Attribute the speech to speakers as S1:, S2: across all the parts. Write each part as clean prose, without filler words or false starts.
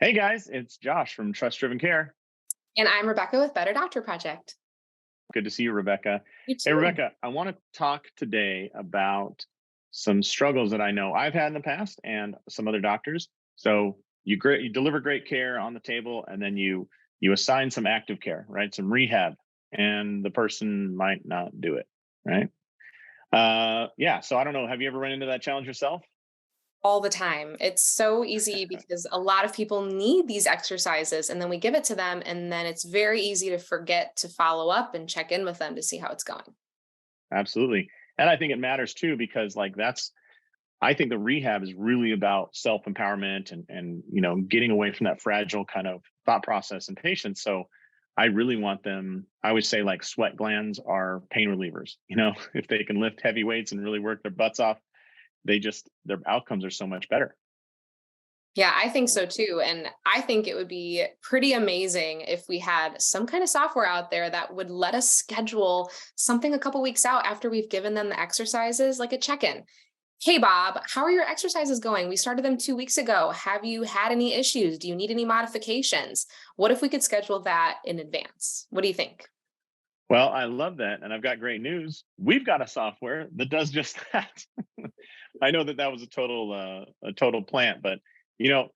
S1: Hey guys, it's Josh from TrustDrivenCare.
S2: And I'm Rebecca with Better Doctor Project.
S1: Good to see you, Rebecca.
S2: You
S1: Hey,
S2: too.
S1: Rebecca, I want to talk today about some struggles that I know I've had in the past and some other doctors. So you deliver great care on the table, and then you assign some active care, right? Some rehab, and the person might not do it, right? Yeah. So I don't know. Have you ever run into that challenge yourself?
S2: All the time. It's so easy because a lot of people need these exercises and then we give it to them and then it's very easy to forget to follow up and check in with them to see how it's going.
S1: Absolutely. And I think it matters too because I think the rehab is really about self empowerment and getting away from that fragile kind of thought process in patients. So I really want them. I always say like sweat glands are pain relievers. If they can lift heavy weights and really work their butts off, their outcomes are so much better.
S2: Yeah, I think so too. And I think it would be pretty amazing if we had some kind of software out there that would let us schedule something a couple weeks out after we've given them the exercises, like a check in. Hey, Bob, how are your exercises going? We started them 2 weeks ago. Have you had any issues? Do you need any modifications? What if we could schedule that in advance? What do you think?
S1: Well, I love that, and I've got great news. We've got a software that does just that. I know that was a total plant, but you know,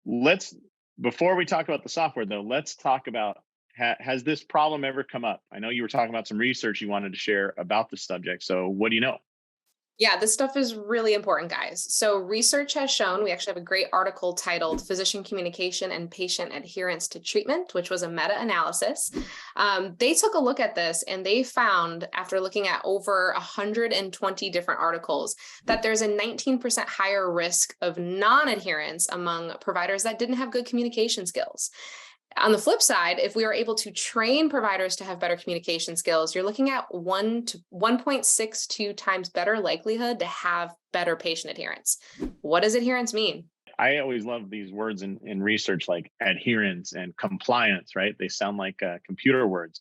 S1: let's before we talk about the software though, let's talk about has this problem ever come up? I know you were talking about some research you wanted to share about the subject. So, what do you know?
S2: Yeah, this stuff is really important, guys. So, research has shown we actually have a great article titled Physician Communication and Patient Adherence to Treatment, which was a meta analysis. They took a look at this and they found, after looking at over 120 different articles, that there's a 19% higher risk of non adherence among providers that didn't have good communication skills. On the flip side, if we are able to train providers to have better communication skills, you're looking at 1 to 1.62 times better likelihood to have better patient adherence. What does adherence mean?
S1: I always love these words in research like adherence and compliance, right? They sound like computer words.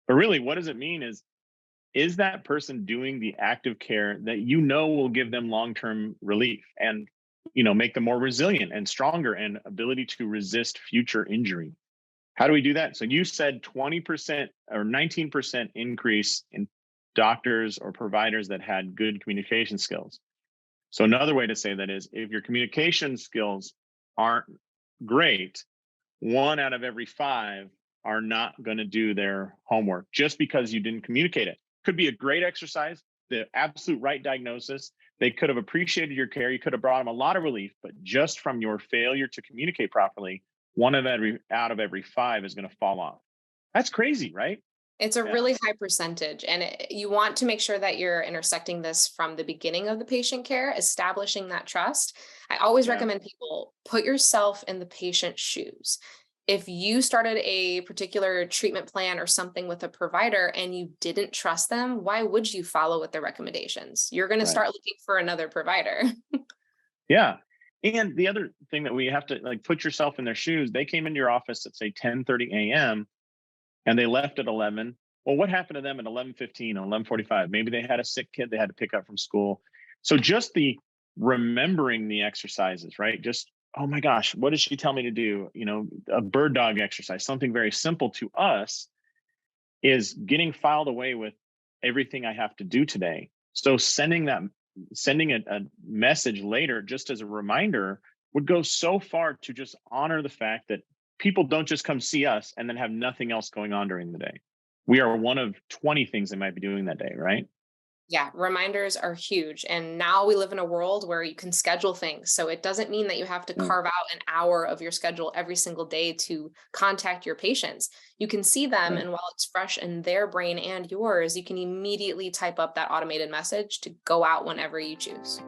S1: But really, what does it mean is that person doing the active care that will give them long-term relief and make them more resilient and stronger and ability to resist future injury. How do we do that? So you said 20% or 19% increase in doctors or providers that had good communication skills. So another way to say that is if your communication skills aren't great, one out of every five are not going to do their homework just because you didn't communicate it. Could be a great exercise, the absolute right diagnosis. They could have appreciated your care. You could have brought them a lot of relief, but just from your failure to communicate properly, one of every out of every five is going to fall off. That's crazy, right?
S2: It's a
S1: Yeah.
S2: really high percentage, and you want to make sure that you're intersecting this from the beginning of the patient care, establishing that trust. I always
S1: Yeah.
S2: recommend people put yourself in the patient's shoes. If you started a particular treatment plan or something with a provider and you didn't trust them, why would you follow with their recommendations? You're going to
S1: Right.
S2: start looking for another provider.
S1: Yeah. And the other thing that we have to like put yourself in their shoes, they came into your office at say 10:30 a.m. and they left at 11. Well, what happened to them at 11:15 or 11:45? Maybe they had a sick kid they had to pick up from school. So just the remembering the exercises, right? Just, oh my gosh, what did she tell me to do? A bird dog exercise, something very simple to us is getting filed away with everything I have to do today. So sending a message later just as a reminder would go so far to just honor the fact that people don't just come see us and then have nothing else going on during the day. We are one of 20 things they might be doing that day, right?
S2: Yeah, reminders are huge. And now we live in a world where you can schedule things. So it doesn't mean that you have to
S1: Mm,
S2: carve out an hour of your schedule every single day to contact your patients. You can see them,
S1: right.
S2: and while it's fresh in their brain and yours, you can immediately type up that automated message to go out whenever you choose.